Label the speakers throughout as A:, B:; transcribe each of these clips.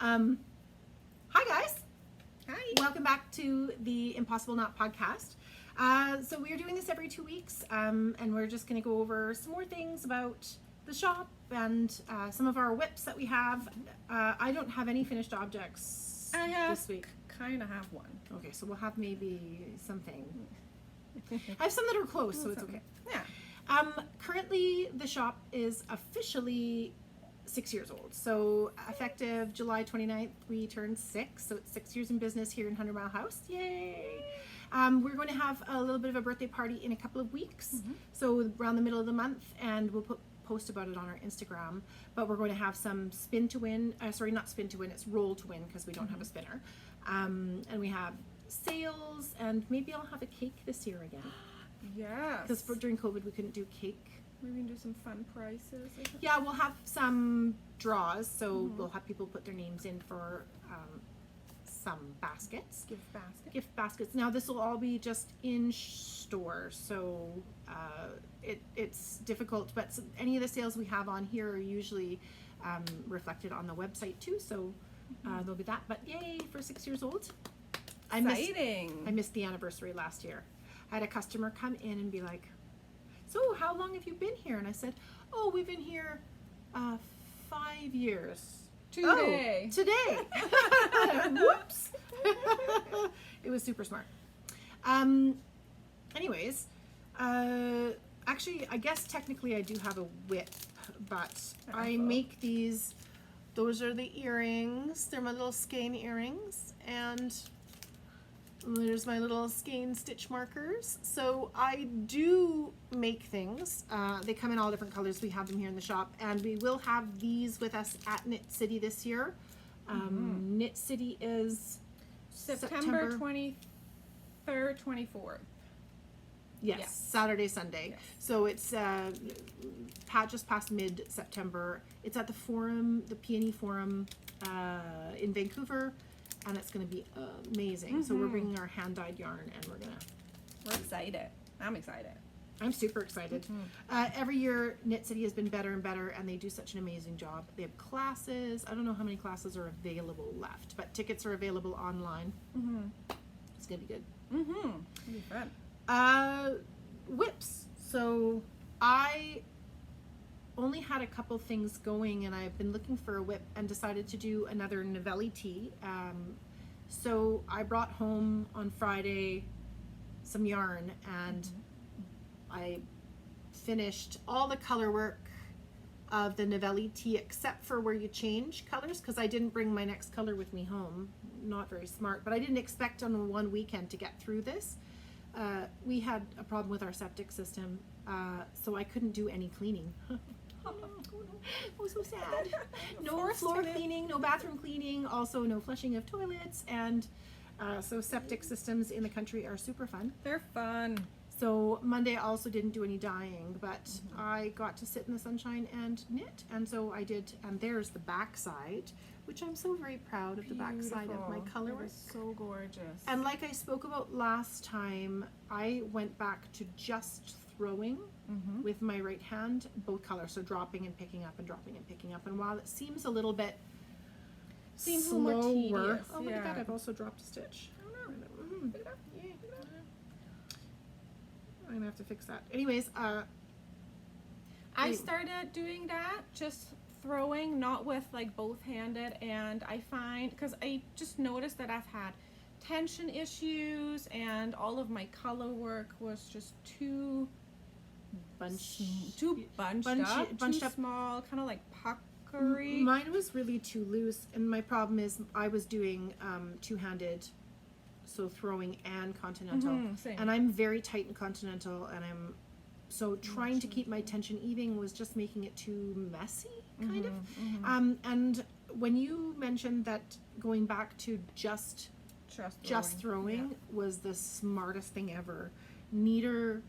A: Hi guys.
B: Hi.
A: Welcome back to the Impossible Not podcast. So we are doing this every 2 weeks, and we're just going to go over some more things about the shop and some of our whips that we have. I don't have any finished objects this week.
B: Kind of have one.
A: Okay, so we'll have maybe something. I have some that are close, so it's okay.
B: Yeah.
A: Currently, the shop is officially 6 years old. So effective July 29th, we turned 6. So it's 6 years in business here in 100 Mile House. Yay! We're going to have a little bit of a birthday party in a couple of weeks. So around the middle of the month, and we'll post about it on our Instagram. But we're going to have some spin to win. Sorry, not spin to win. It's roll to win because we don't have a spinner. And we have sales, and maybe I'll have a cake this year again.
B: Yes.
A: Because during COVID, we couldn't do cake.
B: We're going to do some fun prices.
A: Yeah, we'll have some draws, so we'll have people put their names in for some baskets. Gift baskets. Now, this will all be just in store, so it's difficult, but any of the sales we have on here are usually reflected on the website too, so there'll be that. But yay, for 6 years old.
B: Exciting.
A: I missed the anniversary last year. I had a customer come in and be like, "So how long have you been here?" And I said, "Oh, we've been here 5 years."
B: Today.
A: Oh, today. Whoops. It was super smart. Anyways, actually, I guess technically I do have a whip, but I make these. Those are the earrings. They're my little skein earrings, and there's my little skein stitch markers. So I do make things. They come in all different colors. We have them here in the shop, and we will have these with us at Knit City this year. Knit City is
B: September 23rd, 24th.
A: Yes,
B: Yeah.
A: Saturday, Sunday.
B: Yes.
A: So it's just past mid-September. It's at the Forum, the Peony Forum in Vancouver. And it's going to be amazing. So we're bringing our hand-dyed yarn, and
B: We're excited. I'm excited.
A: I'm super excited. Every year, Knit City has been better and better, and they do such an amazing job. They have classes. I don't know how many classes are available left, but tickets are available online. It's going to be good.
B: It'll be fun.
A: Whips. So I only had a couple things going, and I've been looking for a whip and decided to do another Novelli tee. So I brought home on Friday some yarn, and I finished all the color work of the Novelli tee except for where you change colors, because I didn't bring my next color with me home. Not very smart, but I didn't expect on one weekend to get through this. We had a problem with our septic system, so I couldn't do any cleaning. Oh, so sad. No floor cleaning, no bathroom cleaning, also no flushing of toilets, and so septic systems in the country are super fun.
B: They're fun.
A: So Monday I also didn't do any dyeing, but I got to sit in the sunshine and knit, and so I did. And there's the back side, which I'm so very proud of. The back side of my color work.
B: So gorgeous.
A: And like I spoke about last time, I went back to just throwing with my right hand, both colors, so dropping and picking up and dropping and picking up. And while it seems a little bit slower,
B: more tedious.
A: oh look at that, I've also dropped a stitch.
B: Pick it up.
A: Yeah. I'm gonna have to fix that. Anyways,
B: I started doing that, just throwing, not with like both-handed, and I find, because I just noticed that I've had tension issues, and all of my color work was just too bunched up, too small, kind of like puckery.
A: Mine was really too loose, and my problem is I was doing two-handed, so throwing and continental, and I'm very tight in continental, and I'm so trying to keep my tension even was just making it too messy, kind of. And when you mentioned that going back to just throwing was the smartest thing ever. Neater,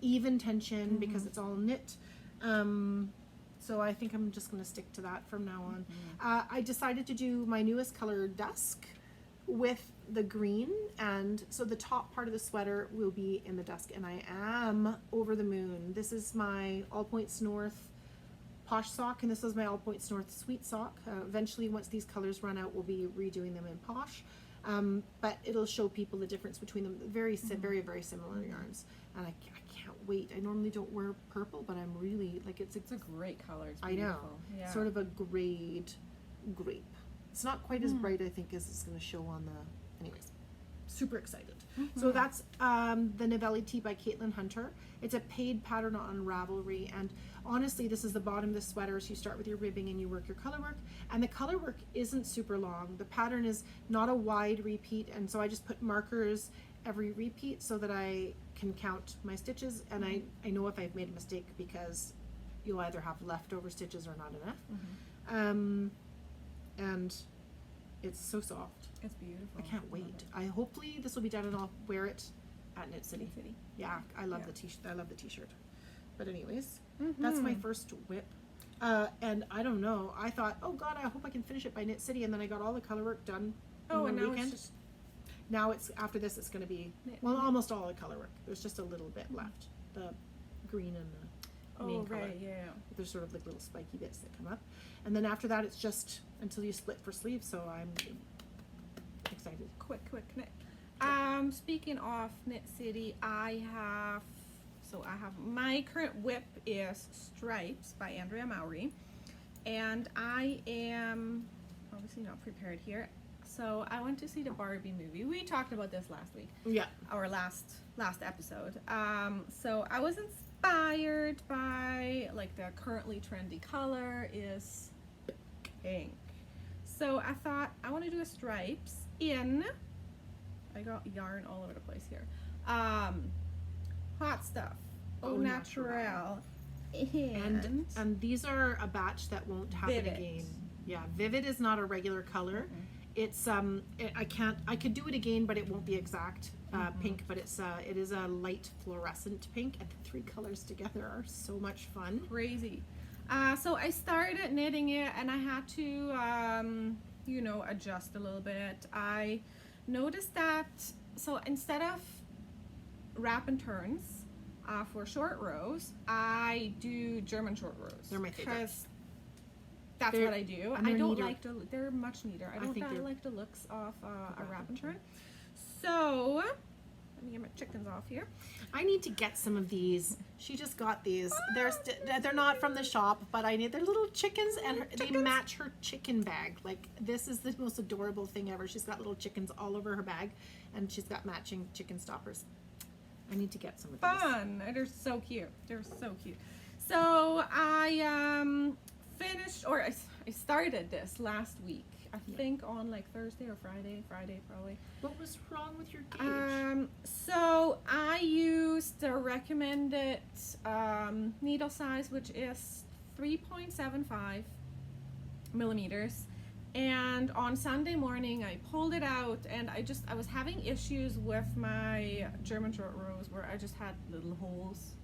A: even tension, because it's all knit. So I think I'm just going to stick to that from now on. I decided to do my newest color, Dusk, with the green, and so the top part of the sweater will be in the dusk, and I am over the moon. This is my All Points North Posh sock, and this is my All Points North Sweet sock. Eventually, once these colors run out, we'll be redoing them in Posh. But it'll show people the difference between them. Very, very similar yarns. And I can't wait. I normally don't wear purple, but I'm really, like, it's
B: a great color. It's
A: I know.
B: beautiful. Yeah.
A: Sort of a grade grape. It's not quite as bright, I think, as it's going to show on the... Anyways, super excited. So that's the Novelli tee by Caitlin Hunter. It's a paid pattern on Ravelry, and honestly, this is the bottom of the sweater. So you start with your ribbing and you work your color work, and the color work isn't super long. The pattern is not a wide repeat, and so I just put markers every repeat so that I can count my stitches, and I know if I've made a mistake because you'll either have leftover stitches or not enough. And it's so soft.
B: It's beautiful.
A: I can't wait. Hopefully this will be done and I'll wear it at Knit City. Yeah, I love the t-shirt. I love the t-shirt. But anyways, that's my first whip. And I don't know. I thought, oh God, I hope I can finish it by Knit City, and then I got all the color work done.
B: And now
A: weekend.
B: it's just
A: Now it's after this. It's going to be almost all the color work. There's just a little bit left. The green and the main color.
B: Yeah.
A: There's sort of like little spiky bits that come up, and then after that, it's just until you split for sleeves. So I'm excited.
B: Quick knit. Speaking of Knit City, I have my current whip is Stripes by Andrea Mowry, and I am obviously not prepared here. So I went to see the Barbie movie. We talked about this last week.
A: Yeah.
B: Our last episode. So I was inspired by, like, the currently trendy color is pink. So I thought I want to do a stripes in, I got yarn all over the place here. Hot Stuff, Au Naturel,
A: and these are a batch that won't happen
B: Vivid.
A: again. Yeah, Vivid is not a regular color. It's I could do it again, but it won't be exact pink. But it is a light fluorescent pink, and the three colors together are so much fun.
B: Crazy. So I started knitting it, and I had to adjust a little bit. I noticed that, so instead of wrap and turns for short rows, I do German short rows. They're my favorite. Because that's what I do. I don't neater. They're much neater. I don't like the looks of a wrap and turn. So, let me get my chickens off here.
A: I need to get some of these. She just got these. They're not from the shop, but they're little chickens, and they match her chicken bag. Like, this is the most adorable thing ever. She's got little chickens all over her bag, and she's got matching chicken stoppers. I need to get some of these.
B: Fun. They're so cute. They're so cute. So I finished, or I started this last week. I think on like Thursday or Friday probably.
A: What was wrong with your gauge?
B: So I used the recommended needle size, which is 3.75 millimeters. And on Sunday morning, I pulled it out, and I was having issues with my German short rows where I just had little holes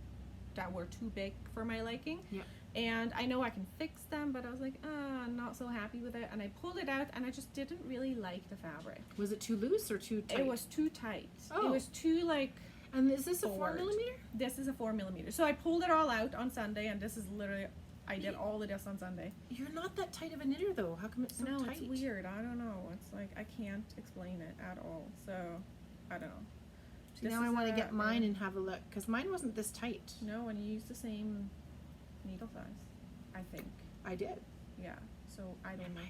B: that were too big for my liking.
A: Yeah.
B: And I know I can fix them, but I was like, I'm not so happy with it. And I pulled it out, and I just didn't really like the fabric.
A: Was it too loose or too tight?
B: It was too tight.
A: Oh.
B: It was too, like...
A: And is this
B: forward.
A: a 4 millimeter?
B: This is a 4 millimeter. So I pulled it all out on Sunday, and this is literally... I did all of this on Sunday.
A: You're not that tight of a knitter, though. How come it's so tight?
B: No, it's weird. I don't know. It's like, I can't explain it at all. So, I don't know.
A: See, now I want to get mine and have a look, because mine wasn't this tight.
B: No, and you used the same needle size, I think.
A: I did.
B: Yeah. So, I don't know.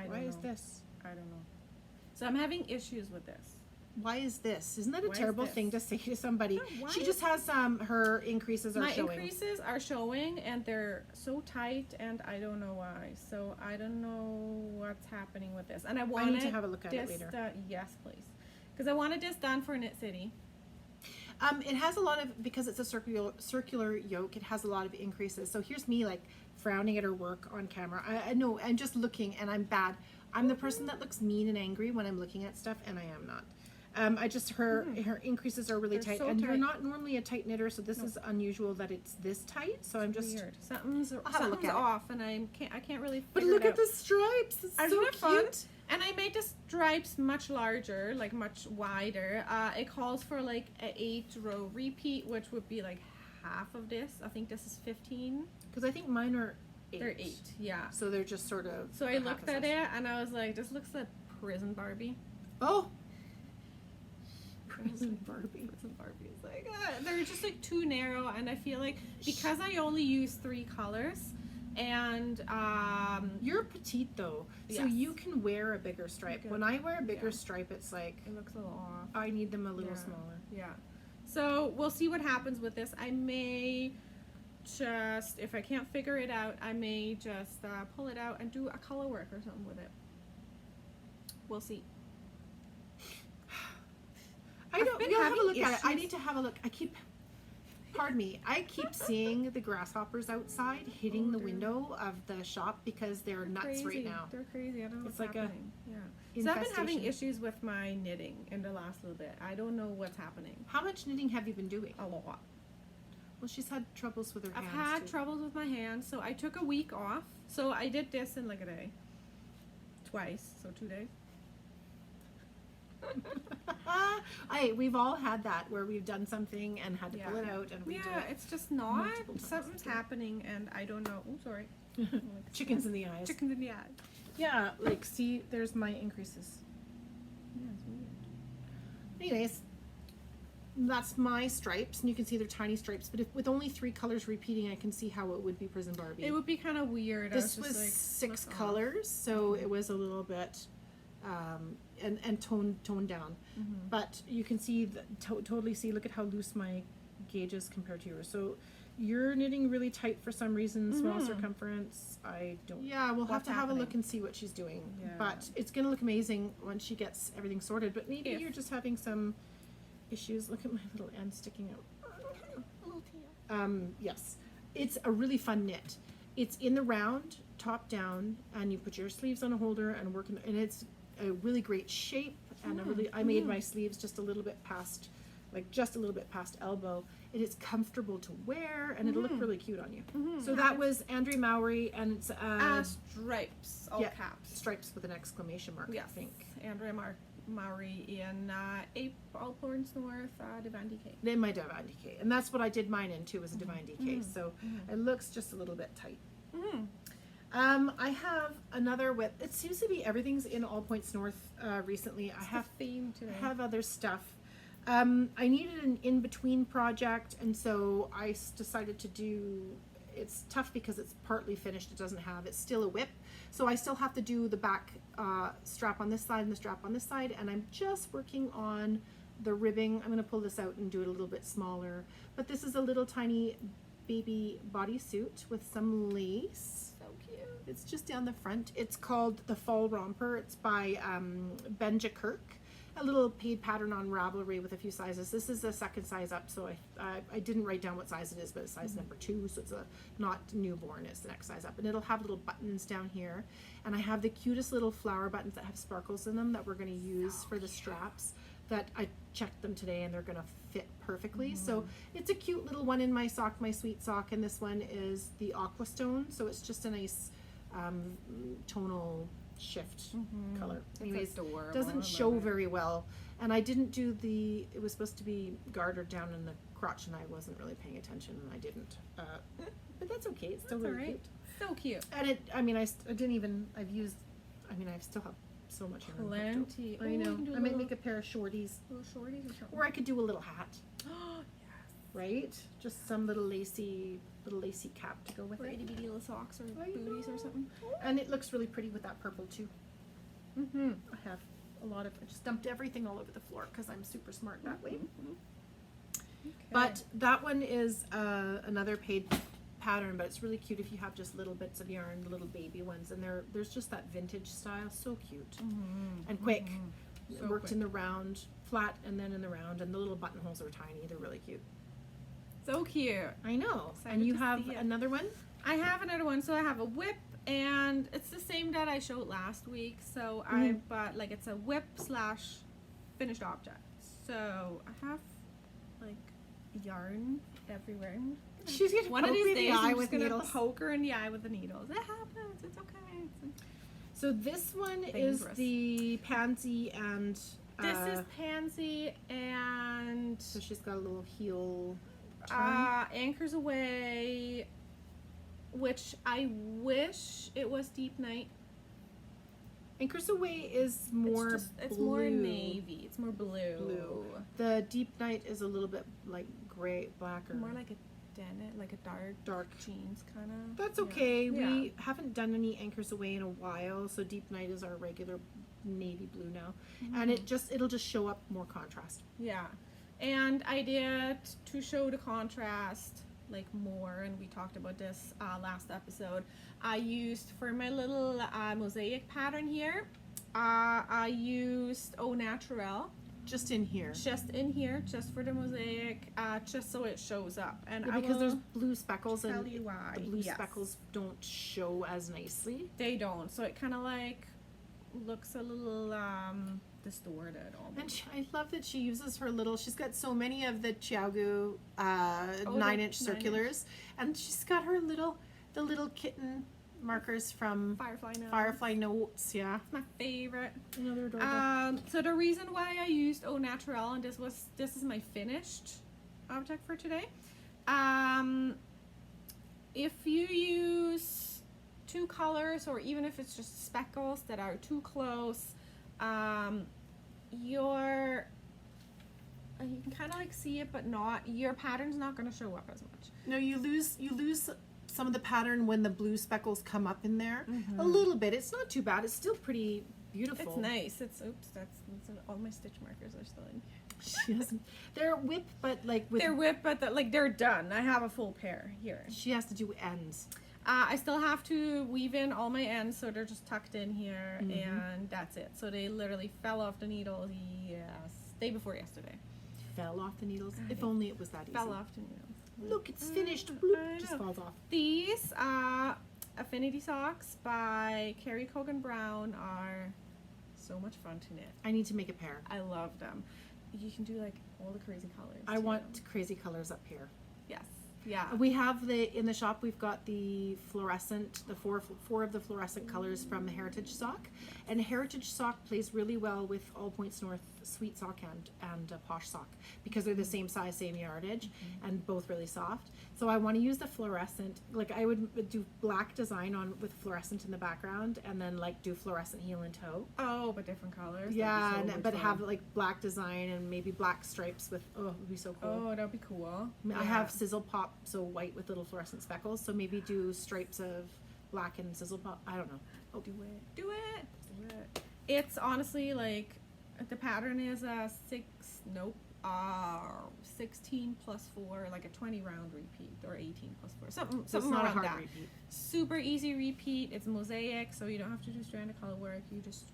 A: Why is this?
B: I don't know. So, I'm having issues with this.
A: Why is this? Isn't that a
B: Why
A: terrible
B: is this?
A: thing to say to somebody?
B: No,
A: She just has her increases are
B: My
A: showing.
B: increases are showing, and they're so tight, and I don't know why. So I don't know what's happening with this. And I wanted
A: need to have a look at it later.
B: Yes, please, because I wanted this done for Knit City.
A: It has a lot of, because it's a circular yoke, it has a lot of increases. So here's me like frowning at her work on camera. I know, I'm just looking, and I'm bad. I'm the person that looks mean and angry when I'm looking at stuff, and I am not. Her increases are really tight,
B: so
A: and
B: tight.
A: you're not normally a tight knitter, so this is unusual that it's this tight. So I'm just
B: Weird. Something's
A: have a look at it.
B: off, and I can't really.
A: But
B: figure
A: look
B: it
A: at
B: out.
A: the stripes. It's
B: Isn't
A: so
B: it fun?
A: cute.
B: And I made the stripes much larger, like much wider. It calls for like an 8-row repeat, which would be like half of this. I think this is 15.
A: Because I think mine are 8.
B: They're 8, yeah.
A: So they're just sort of.
B: So I
A: half
B: looked
A: a
B: at
A: size.
B: it and I was like, this looks like Prison Barbie.
A: Oh. Prison Barbie.
B: Prison Barbie is like, they're just like too narrow, and I feel like because I only use 3 colors, and
A: You're petite though, so
B: Yes.
A: you can wear a bigger stripe.
B: Good.
A: When I wear a bigger
B: Yeah.
A: stripe, it's like
B: it looks a little off.
A: I need them a little
B: Yeah.
A: smaller.
B: Yeah. So we'll see what happens with this. I may just, if I can't figure it out, I may just pull it out and do a color work or something with it. We'll see.
A: I don't.
B: been
A: You'll have a
B: having
A: look at it. I
B: issues.
A: need to have a look. Pardon me. I keep seeing the grasshoppers outside hitting the
B: dear.
A: window of the shop because they're nuts
B: Crazy.
A: right now.
B: They're crazy. I don't know
A: It's
B: what's
A: like a
B: happening. Yeah. So I've been having
A: infestation.
B: issues with my knitting in the last little bit. I don't know what's happening.
A: How much knitting have you been doing?
B: A lot.
A: Well, she's had troubles with her
B: I've
A: hands
B: had
A: too.
B: troubles with my hands, so I took a week off. So I did this in like a day. Twice, so 2 days.
A: We've all had that where we've done something and had to pull it
B: Yeah.
A: out and redo
B: Yeah,
A: it.
B: it's just not.
A: multiple times.
B: Something's happening, and I don't know. Oh, sorry.
A: Chickens in the eyes.
B: Chickens in the eye.
A: Yeah, like see, there's my increases.
B: Yeah, it's weird.
A: Anyways, that's my stripes, and you can see they're tiny stripes. But if with only 3 colors repeating, I can see how it would be Prison Barbie.
B: It would be kind of weird.
A: This
B: I was,
A: was
B: just like,
A: 6
B: look off.
A: colors, so it was a little bit and toned down.
B: Mhm.
A: But you can see totally see. Look at how loose my gauge is compared to yours. So you're knitting really tight for some reason. Small
B: Mhm.
A: circumference. I don't. Yeah, we'll have
B: What's
A: to have a look
B: happening?
A: and see what she's doing.
B: Yeah.
A: But it's gonna look amazing once she gets everything sorted. But maybe
B: If.
A: you're just having some issues. Look at my little end sticking out. Yes, it's a really fun knit. It's in the round, top down, and you put your sleeves on a holder and work and it's a really great shape. And I made my sleeves just a little bit past, just a little bit past elbow, and it's comfortable to wear, and it'll look really cute on you. So that was Andrea Mowry, and it's
B: Stripes, all
A: yeah,
B: caps.
A: stripes with an exclamation mark.
B: Yes.
A: I think
B: Andrea Mowry in All Points North, Divine DK.
A: they might have DK, and that's what I did mine in too, was a Divine DK. So it looks just a little bit tight.
B: Mm-hmm.
A: I have another whip. It seems to be everything's in All Points North recently. I have
B: theme today.
A: other stuff. I needed an in-between project, and so I decided to do. It's tough because it's partly finished. It's still a whip, so I still have to do the back strap on this side and the strap on this side, and I'm just working on the ribbing. I'm going to pull this out and do it a little bit smaller, but this is a little tiny baby bodysuit with some lace.
B: So cute.
A: It's just down the front. It's called the Fall Romper. It's by Benja Kirk. A little paid pattern on Ravelry with a few sizes. This is a second size up, so I didn't write down what size it is, but it's size number 2, so it's not newborn, it's the next size up. And it'll have little buttons down here. And I have the cutest little flower buttons that have sparkles in them that we're going to use for the straps. That I checked them today, and they're going to fit perfectly. So it's a cute little one in my sock, my sweet sock, and this one is the Aqua Stone, so it's just a nice tonal shift color. Anyways,
B: adorable.
A: doesn't
B: I
A: show
B: love it.
A: very well, and I didn't do it was supposed to be gartered down in the crotch, and I wasn't really paying attention, and I didn't. But that's okay. It's still
B: That's
A: really
B: alright.
A: cute.
B: So cute.
A: And I still have so much hair. on the top
B: Plenty.
A: too. I
B: Ooh,
A: know.
B: we can do a
A: I might
B: little-
A: make a pair of shorties,
B: Little shorties or something.
A: or I could do a little hat,
B: Oh,
A: right? Just some little lacy cap to go with
B: or
A: it.
B: itty bitty little socks or
A: I
B: booties
A: know.
B: or something.
A: And it looks really pretty with that purple too.
B: Mm-hmm.
A: I have a lot of, I just dumped everything all over the floor because I'm super smart that way. But that one is another paid pattern, but it's really cute if you have just little bits of yarn, the little baby ones, and there's just that vintage style, so cute and quick.
B: So
A: It worked
B: quick.
A: in the round, flat, and then in the round, and the little buttonholes are tiny. They're really cute.
B: So cute.
A: I know.
B: Excited
A: And you
B: to
A: have
B: see it.
A: another one?
B: I have another one. So I have a whip, and it's the same that I showed last week. So I bought it's a whip / finished object. So I have yarn everywhere.
A: She's gonna
B: One of
A: poke me
B: these
A: in the
B: days
A: eye
B: I'm
A: with
B: just gonna
A: needles.
B: poke her in the eye with the needles. It happens. It's okay.
A: So this one is
B: Dangerous.
A: the pansy, and
B: This is Pansy, and
A: so she's got a little heel
B: Anchors Away, which I wish it was Deep Night.
A: Anchors Away is more
B: It's
A: blue.
B: more navy. It's more blue.
A: The Deep Night is a little bit like gray, black, or
B: More like a denim, like a dark jeans kind of.
A: That's okay. We haven't done any Anchors Away in a while, so Deep Night is our regular navy blue now, and it'll just show up more contrast.
B: Yeah, and I did to show the contrast like more, and we talked about this last episode. I used for my little mosaic pattern here. I used Au Naturel.
A: Just in here.
B: Just for the mosaic, just so it shows up. And
A: because there's blue speckles, and
B: you why.
A: the blue speckles don't show as nicely.
B: They don't, so it kind of like looks a little distorted almost.
A: And I love that she uses her little. She's got so many of the Chiaogu 9-inch circulars, and she's got her the little kitten markers from Firefly Notes. Yeah,
B: it's my favorite.
A: I know they're adorable.
B: So the reason why I used Au Naturel, and this is my finished object for today. If you use two colors, or even if it's just speckles that are too close, you can kind of like see it, but your pattern's not going to show up as much.
A: No, you lose some of the pattern when the blue speckles come up in there a little bit. It's not too bad. It's still pretty beautiful.
B: It's nice. That's all my stitch markers are still in.
A: She doesn't. They're whipped, but
B: they're done. I have a full pair here.
A: She has to do ends.
B: I still have to weave in all my ends, so they're just tucked in here, and that's it. So they literally fell off the needle. Day before yesterday.
A: Fell off the needles. If only it was that easy.
B: Fell off the needles.
A: Look, it's finished. Bloop, just falls off.
B: These Affinity Socks by Carrie Cogan Brown are so much fun to knit.
A: I need to make a pair.
B: I love them. You can do like all the crazy colors.
A: I want crazy colors up here.
B: Yes. Yeah.
A: We have in the shop, we've got the fluorescent, the four of the fluorescent colors from the Heritage Sock. And Heritage Sock plays really well with All Points North Sweet Sock and Posh Sock, because they're the same size, same yardage, and both really soft. So I want to use the fluorescent. Like I would do black design with fluorescent in the background, and then like do fluorescent heel and toe.
B: Oh, but different colors.
A: Yeah, but have like black design and maybe black stripes with. Oh, it would be so cool.
B: Oh, that'd be cool.
A: I have Sizzle Pop, so white with little fluorescent speckles. So maybe do stripes of black and Sizzle Pop. I don't know.
B: Oh, do it. It's honestly like the pattern is 16 plus 4, like a 20 round repeat, or 18 plus 4, something
A: not
B: around
A: a hard
B: that.
A: repeat.
B: Super easy repeat. It's mosaic, so you don't have to do stranded color work. You just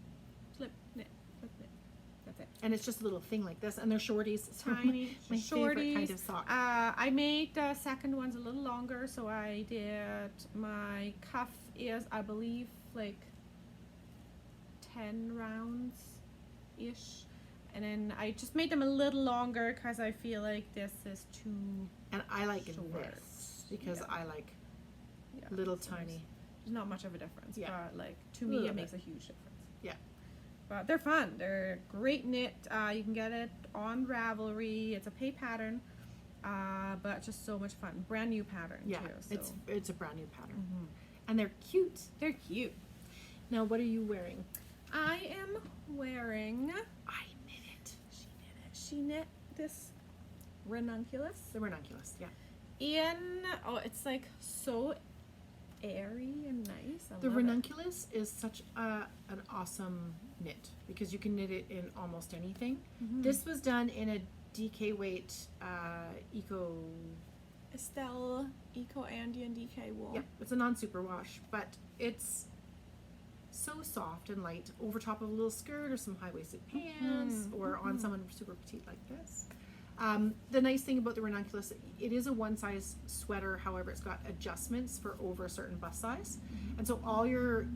B: flip knit. That's it.
A: And it's just a little thing like this, and they're shorties.
B: Tiny
A: my
B: shorties.
A: favorite kind of sock.
B: I made the second ones a little longer, so I did my cuff is, I believe, like 10 rounds ish, and then I just made them a little longer because I feel like this is too.
A: And I like
B: short.
A: this because I like
B: Yeah,
A: little
B: so
A: tiny.
B: There's not much of a difference,
A: Yeah.
B: but like to
A: A
B: me
A: little
B: it
A: bit.
B: makes a huge difference.
A: Yeah.
B: But they're fun. They're great knit. You can get it on Ravelry. It's a pay pattern, but just so much fun. Brand new pattern
A: Yeah,
B: too. So.
A: it's a brand new pattern, and they're cute.
B: They're cute.
A: Now, what are you wearing?
B: I am wearing.
A: I knit it.
B: She knit this ranunculus
A: The Ranunculus. Yeah.
B: it's like so airy and nice. I
A: The
B: love it.
A: Ranunculus is such an awesome knit because you can knit it in almost anything. This was done in a DK weight eco.
B: Estelle Eco Andean DK wool.
A: Yeah, it's a non-superwash, but it's so soft and light over top of a little skirt or some high-waisted pants or on someone super petite like this. The nice thing about the Ranunculus, it is a one-size sweater. However, it's got adjustments for over a certain bust size, and so all your,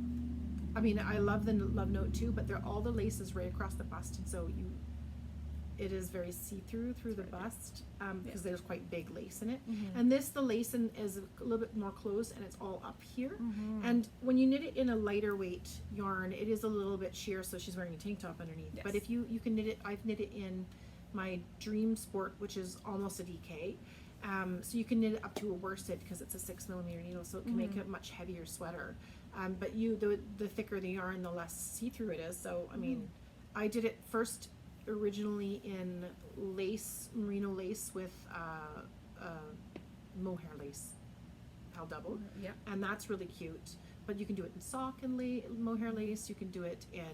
A: I mean, I love the love note too, but all the lace is right across the bust, and so it is very see-through through the bust because there's quite big lace in it. And the lace is a little bit more closed, and it's all up here. And when you knit it in a lighter weight yarn, it is a little bit sheer, so she's wearing a tank top underneath.
B: Yes.
A: But if you can knit it, I've knit it in my Dream Sport, which is almost a DK, So you can knit it up to a worsted because it's a 6mm needle, so it can make a much heavier sweater. But the thicker the yarn, the less see-through it is. So I mean, I did it first originally in lace, merino lace with mohair lace, pal double, and that's really cute. But you can do it in sock and mohair lace. You can do it in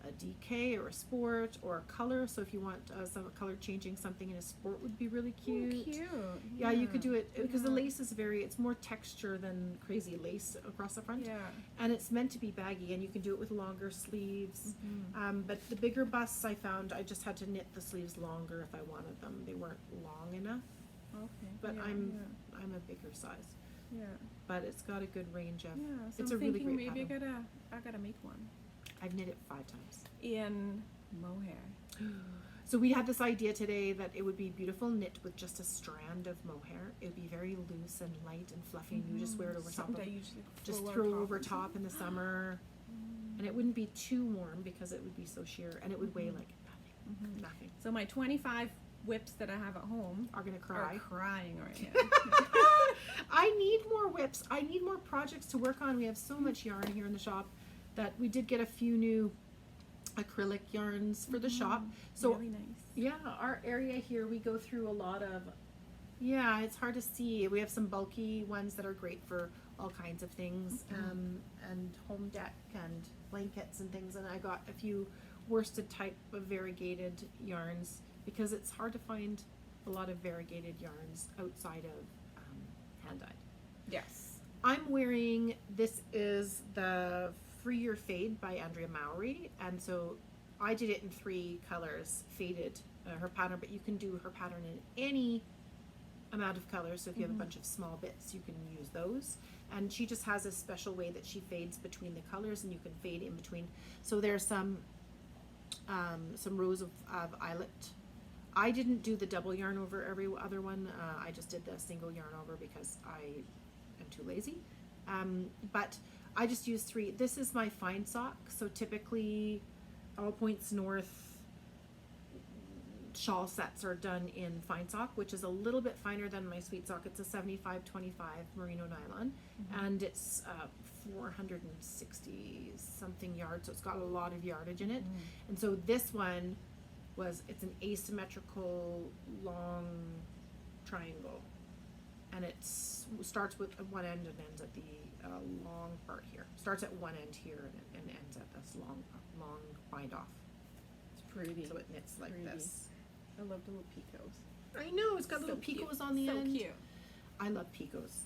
A: a DK or a sport or a color. So if you want some color changing, something in a sport would be really cute.
B: Oh, cute.
A: Yeah, you could do it because the lace is it's more texture than crazy lace across the front.
B: Yeah.
A: And it's meant to be baggy, and you can do it with longer sleeves. But the bigger busts, I found I just had to knit the sleeves longer if I wanted them. They weren't long enough.
B: Okay.
A: But I'm a bigger size.
B: Yeah.
A: But it's got a good range of.
B: Yeah. So
A: It's
B: I'm
A: a really
B: thinking
A: great
B: maybe
A: pattern.
B: I gotta make one
A: I've knit it 5 times.
B: in mohair.
A: So we had this idea today that it would be beautiful knit with just a strand of mohair. It would be very loose and light and fluffy, and you just wear it over top of
B: Something I usually
A: just throw over top in the summer. And it wouldn't be too warm because it would be so sheer, and it would weigh like nothing. Nothing.
B: So my 25 whips that I have at home
A: Are gonna
B: are
A: cry.
B: crying right now.
A: I need more whips. I need more projects to work on. We have so much yarn here in the shop that we did get a few new acrylic yarns for the shop. So
B: really nice.
A: yeah, our area here, we go through a lot of, it's hard to see. We have some bulky ones that are great for all kinds of things, and home deck and blankets and things. And I got a few worsted type of variegated yarns because it's hard to find a lot of variegated yarns outside of hand-dyed.
B: Yes.
A: I'm wearing, this is the Free Your Fade by Andrea Mowry, and so I did it in 3 colors, faded her pattern, but you can do her pattern in any amount of colors. So if you have a bunch of small bits, you can use those. And she just has a special way that she fades between the colors, and you can fade in between. So there's some rows of eyelet. I didn't do the double yarn over every other one. I just did the single yarn over because I am too lazy. But I just used 3. This is my fine sock. So typically All Points North shawl sets are done in fine sock, which is a little bit finer than my sweet sock. It's a 75-25 merino nylon, and it's 460 something yards, so it's got a lot of yardage in it. And so this one it's an asymmetrical long triangle, and it starts with one end and ends at the long part here. Starts at one end here and ends at this long bind off.
B: It's pretty.
A: So it knits like this.
B: I love the little picots.
A: I know, it's got
B: So
A: little
B: cute.
A: picots on the end.
B: So cute.
A: I love picots.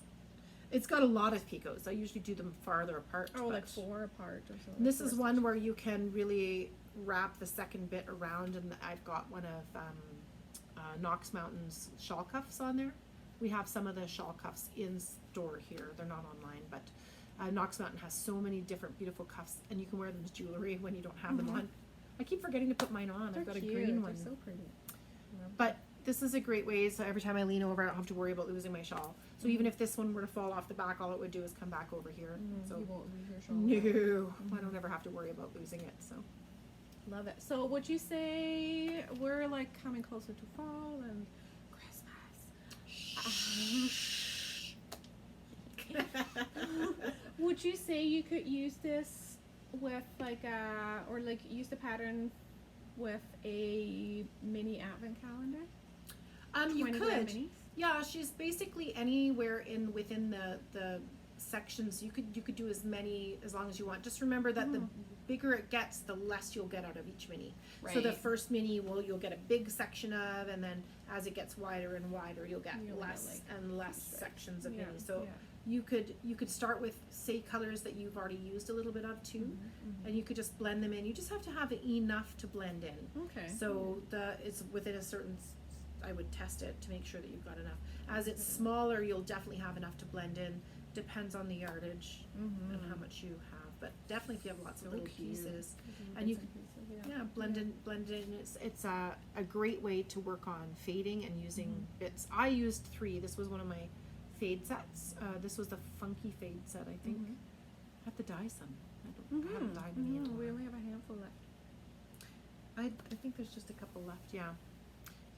A: It's got a lot of picots. I usually do them farther apart.
B: Oh,
A: but
B: like 4 apart or something.
A: this is one where you can really wrap the second bit around, and I've got one of Knox Mountain's shawl cuffs on there. We have some of the shawl cuffs in store here. They're not online, but Knox Mountain has so many different beautiful cuffs, and you can wear them as jewelry when you don't have them on. I keep forgetting to put mine on.
B: They're
A: I've got
B: cute.
A: a green one.
B: They're so pretty.
A: But this is a great way, so every time I lean over, I don't have to worry about losing my shawl. So even if this one were to fall off the back, all it would do is come back over here. So
B: You won't lose your shawl.
A: no, I don't ever have to worry about losing it. So
B: Love it. So would you say we're like coming closer to fall and Christmas? Would you say you could use this with like use the pattern with a mini advent calendar?
A: you
B: 20 gram
A: could.
B: minis?
A: Yeah, she's basically anywhere within the sections. You could do as many as long as you want. Just remember that the bigger it gets, the less you'll get out of each mini. So the
B: Right.
A: first mini you'll get a big section of, and then as it gets wider and wider, you'll get
B: You'll get,
A: less
B: like,
A: and less
B: stripes.
A: sections of
B: Yeah,
A: mini. So
B: yeah.
A: you could start with, say, colors that you've already used a little bit of too, and you could just blend them in. You just have to have enough to blend in.
B: Okay.
A: So it's within a certain, I would test it to make sure that you've got enough. As it's smaller, you'll definitely have enough to blend in. Depends on the yardage and how much you have. But definitely if you have lots of
B: So
A: little
B: cute.
A: pieces,
B: Mhm,
A: and you
B: bits pieces,
A: yeah, blend in. It's a great way to work on fading and using bits. I used 3. This was one of my fade sets. This was the funky fade set, I think. I have to dye some. I haven't dyed any
B: We
A: anymore.
B: only have a handful left.
A: I think there's just a couple left. Yeah.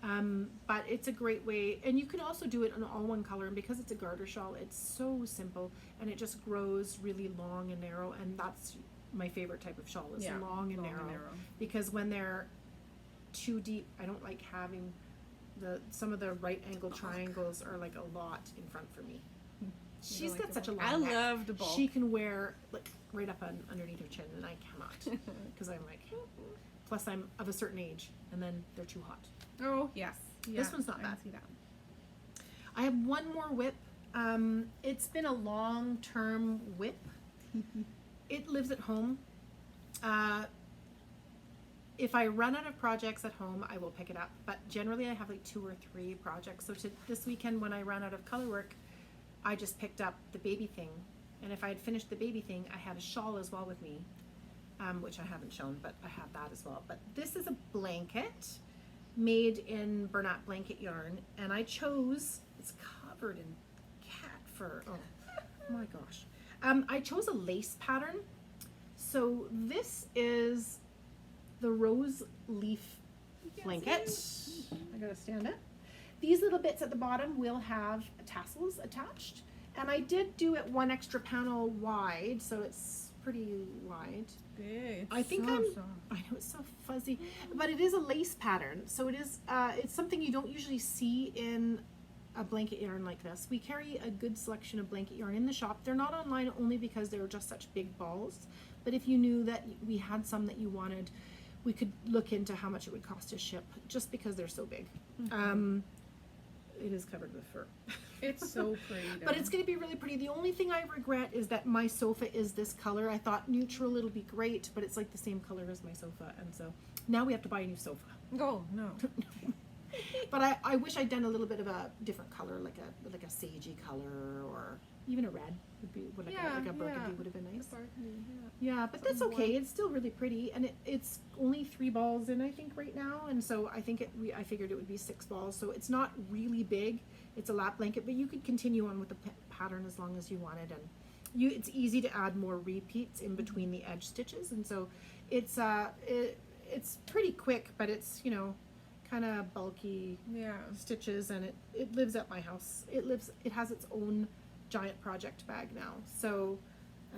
A: But it's a great way, and you can also do it in all one color, and because it's a garter shawl, it's so simple, and it just grows really long and narrow, and that's my favorite type of shawl is long and narrow, because when they're too deep, I don't like having some of the right angle triangles are like a lot in front for me. She's got such a long neck.
B: I love the bulk.
A: She can wear like right up underneath her chin, and I cannot, because I'm like, plus I'm of a certain age, and then they're too hot.
B: Oh, yes.
A: This one's not bad.
B: I see that.
A: I have one more whip. It's been a long-term whip. It lives at home. If I run out of projects at home, I will pick it up. But generally, I have like 2 or 3 projects. So this weekend, when I ran out of color work, I just picked up the baby thing. And if I had finished the baby thing, I had a shawl as well with me, which I haven't shown, but I have that as well. But this is a blanket made in Bernat blanket yarn, and I chose, it's covered in cat fur. Oh my gosh. I chose a lace pattern. So this is the rose leaf blanket. I gotta stand it. These little bits at the bottom will have tassels attached, and I did do it 1 extra panel wide, so it's pretty wide.
B: Big.
A: I think I know it's so fuzzy, but it is a lace pattern, so it is. It's something you don't usually see in a blanket yarn like this. We carry a good selection of blanket yarn in the shop. They're not online only because they're just such big balls, but if you knew that we had some that you wanted, we could look into how much it would cost to ship, just because they're so big. It is covered with fur.
B: It's so pretty though.
A: But it's going to be really pretty. The only thing I regret is that my sofa is this color. I thought neutral, it'll be great, but it's like the same color as my sofa, and so now we have to buy a new sofa.
B: Oh, no.
A: But I wish I'd done a little bit of a different color, like a sagey color, or even a red would be like a burgundy would have been nice. Yeah, but that's okay. It's still really pretty, and it's only 3 balls in, I think, right now, and so I think I figured it would be 6 balls, so it's not really big. It's a lap blanket, but you could continue on with the pattern as long as you wanted, and it's easy to add more repeats in between the edge stitches, and so it's pretty quick, but it's kind of bulky stitches, and it lives at my house. It has its own giant project bag now, so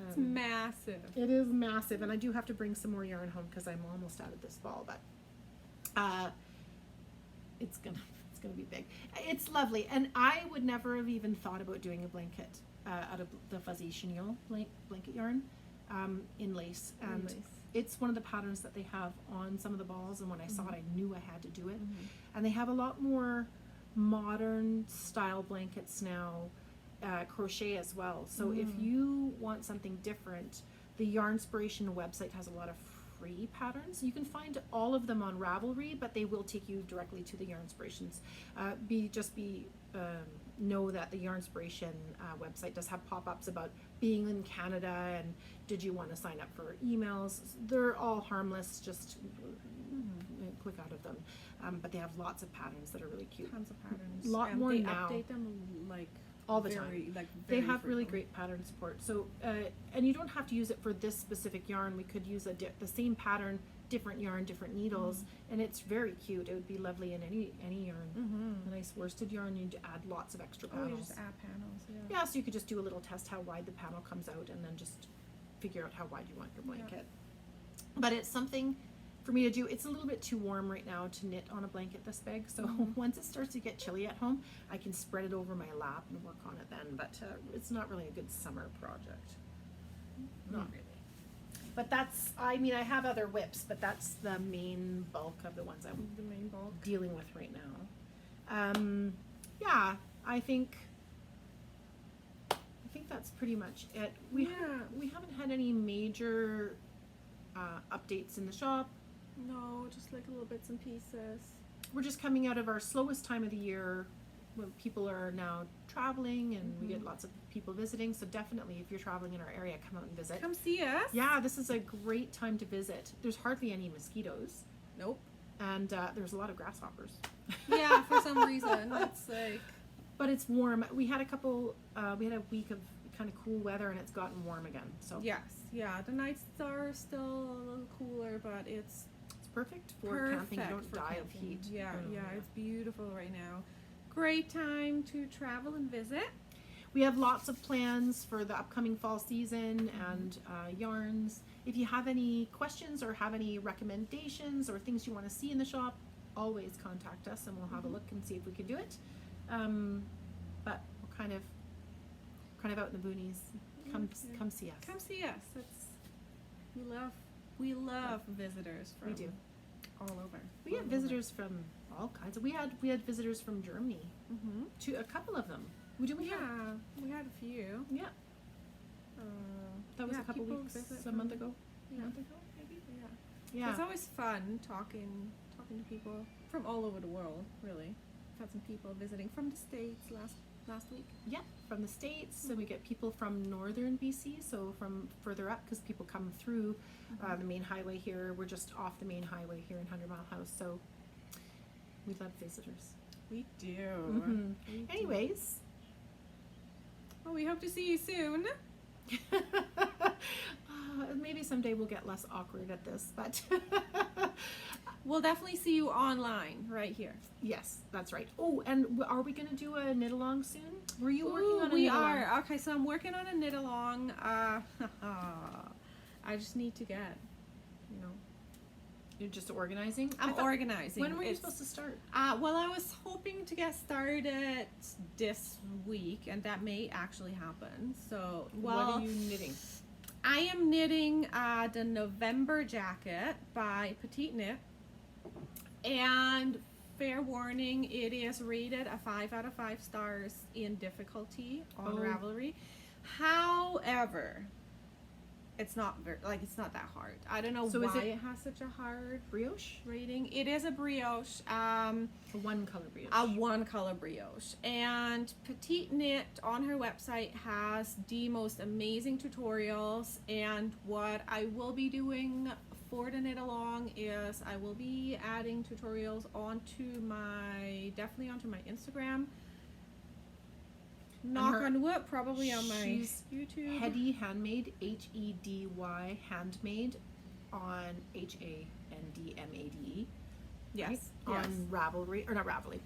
B: it's massive.
A: It is massive, and I do have to bring some more yarn home because I'm almost out of this ball, but it's gonna be big. It's lovely, and I would never have even thought about doing a blanket out of the fuzzy chenille blanket yarn in lace, and it's one of the patterns that they have on some of the balls, and when I saw it, I knew I had to do it. And they have a lot more modern style blankets now, crochet as well. So if you want something different, the Yarnspiration website has a lot of free patterns. You can find all of them on Ravelry, but they will take you directly to the Yarnspirations. Know that the Yarnspiration website does have pop-ups about being in Canada, and did you want to sign up for emails. They're all harmless, just click out of them, but they have lots of patterns that are really cute.
B: Tons of patterns.
A: A lot more now.
B: They update them like
A: all the time. They have really great pattern support. So, and you don't have to use it for this specific yarn. We could use the same pattern, different yarn, different needles, and it's very cute. It would be lovely in any yarn. A nice worsted yarn, you'd add lots of extra panels.
B: Oh, you just add panels,
A: Yeah, so you could just do a little test how wide the panel comes out, and then just figure out how wide you want your blanket. But it's something for me to do. It's a little bit too warm right now to knit on a blanket this big, so once it starts to get chilly at home, I can spread it over my lap and work on it then, but it's not really a good summer project. Not really. But I have other whips, but that's the main bulk of the ones I'm dealing with right now. Yeah, I think that's pretty much it. We haven't had any major updates in the shop.
B: No, just like little bits and pieces.
A: We're just coming out of our slowest time of the year, when people are now traveling, and we get lots of people visiting. So definitely, if you're traveling in our area, come out and visit.
B: Come see us.
A: Yeah, this is a great time to visit. There's hardly any mosquitoes.
B: Nope.
A: And there's a lot of grasshoppers.
B: Yeah, for some reason. It's like...
A: But it's warm. We had a week of kind of cool weather, and it's gotten warm again. So
B: yes, yeah, the nights are still a little cooler, but it's
A: perfect for camping. You don't
B: for
A: die of
B: camping.
A: heat.
B: Yeah,
A: Oh,
B: yeah, it's beautiful right now. Great time to travel and visit.
A: We have lots of plans for the upcoming fall season and yarns. If you have any questions or have any recommendations or things you want to see in the shop, always contact us and we'll have a look and see if we can do it. But we're kind of out in the boonies. Come see us.
B: Come see us. We love visitors from
A: We do.
B: all over.
A: We have visitors from all kinds. We had visitors from Germany.
B: Mm-hmm.
A: A couple of them. We have?
B: Yeah, we had a few.
A: Yeah. That was
B: yeah,
A: a couple
B: people
A: weeks,
B: visit
A: a month ago.
B: Yeah.
A: A month ago, maybe. Yeah.
B: It's always fun talking to people from all over the world. Really, I've had some people visiting from the States last week.
A: Yeah, from the States, and we get people from northern BC, so from further up, because people come through the main highway here. We're just off the main highway here in 100 Mile House, so we love visitors.
B: We do.
A: Mm-hmm.
B: We do.
A: Anyways.
B: Well, we hope to see you soon.
A: Maybe someday we'll get less awkward at this, but
B: we'll definitely see you online right here.
A: yes, that's right. Oh, and are we going to do a knit along soon? Were you working on a
B: we
A: knit along?
B: are. Okay, so I'm working on a knit along. I just need to get,
A: You're just organizing?
B: I'm organizing.
A: When were you supposed to start?
B: Well, I was hoping to get started this week, and that may actually happen. So,
A: What are you knitting?
B: I am knitting the November jacket by Petite Knit, and fair warning, it is rated a 5 out of 5 stars in difficulty on Ravelry. However, it's not it's not that hard. I don't know why it has such a hard
A: Brioche?
B: rating. It is a brioche.
A: A one color brioche.
B: A one color brioche. And Petite Knit on her website has the most amazing tutorials, and what I will be doing for the knit along is I will be adding tutorials definitely onto my Instagram. Knock on wood, probably on my YouTube.
A: Hedy Handmade, Hedy Handmade on HANDMADE.
B: Yes.
A: Right?
B: Yes.
A: On Ravelry, or not Ravelry,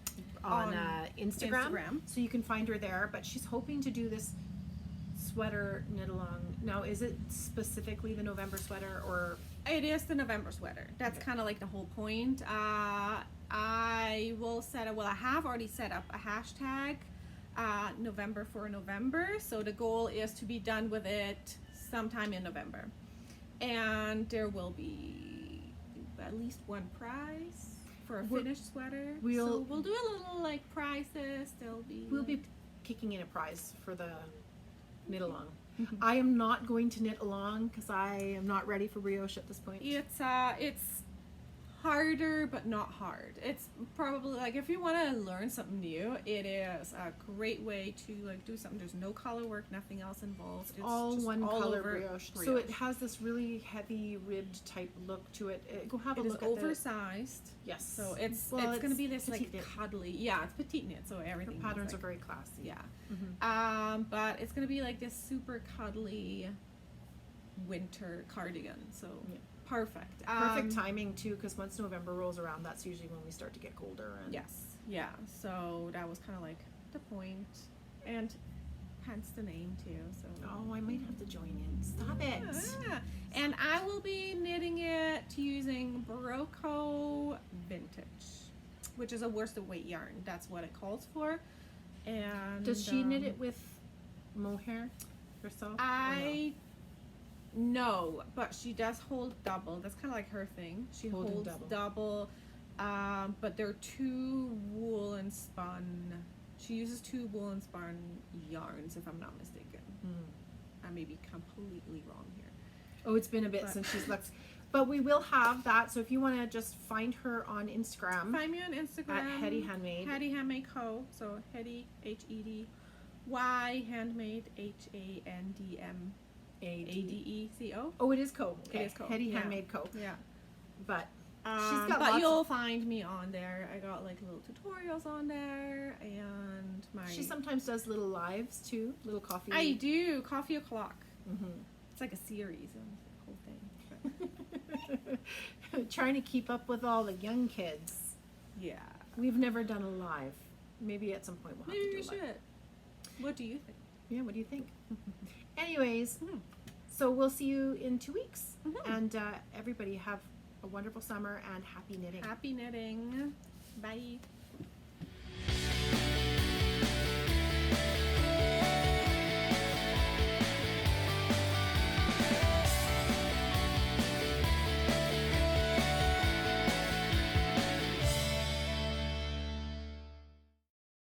A: on Instagram. So you can find her there, but she's hoping to do this sweater knit along. Now, is it specifically the November sweater, or?
B: It is the November sweater. That's kind of like the whole point. I will I have already set up a hashtag, November for November. So the goal is to be done with it sometime in November. And there will be at least one prize for a finished sweater. So we'll do a little prizes.
A: We'll be kicking in a prize for the knit along. I am not going to knit along because I am not ready for brioche at this point.
B: It's harder, but not hard. It's probably if you want to learn something new, it is a great way to do something. There's no color work, nothing else involved. It's
A: all
B: just
A: one
B: all
A: color
B: over
A: brioche. So it has this really heavy ribbed type look to it. Go have a look at it.
B: It is oversized.
A: Yes.
B: So it's going to be this
A: petite knit.
B: cuddly. Yeah, it's petite knit, so everything.
A: Her patterns are very classy.
B: Yeah.
A: Mm-hmm.
B: But it's going to be this super cuddly winter cardigan. So. Yeah. Perfect.
A: Perfect timing too, because once November rolls around, that's usually when we start to get colder. And
B: yes, yeah. So that was kind of the point, and hence the name too. So.
A: Oh, I might have to join in. Stop it.
B: Yeah. And I will be knitting it using Barocco Vintage, which is a worsted weight yarn. That's what it calls for. And
A: does she knit it with mohair herself?
B: No, but she does hold double. That's kind of her thing. She holds double, but they're 2 wool and spun. She uses 2 wool and spun yarns, if I'm not mistaken. I may be completely wrong here.
A: Oh, it's been a bit since she's looked. But we will have that, so if you want to just find her on Instagram.
B: Find me on Instagram.
A: At Hedy Handmade.
B: Hedy Handmade Co. So Hedy, Hedy, Handmade, HANDMADECO.
A: Oh, it is Co.
B: Okay. It is Co.
A: Hedy Handmade Co.
B: Yeah.
A: But
B: she's got but you'll find me on there. I got little tutorials on there, and
A: she sometimes does little lives too, little coffee.
B: I do coffee o'clock.
A: Mm-hmm.
B: It's like a series of the whole thing.
A: trying to keep up with all the young kids.
B: Yeah.
A: We've never done a live. Maybe at some point we'll have
B: Maybe
A: to do
B: we
A: a live.
B: should. What do you think?
A: Yeah, what do you think? Anyways, so we'll see you in 2 weeks. And everybody have a wonderful summer and happy knitting.
B: Happy knitting. Bye.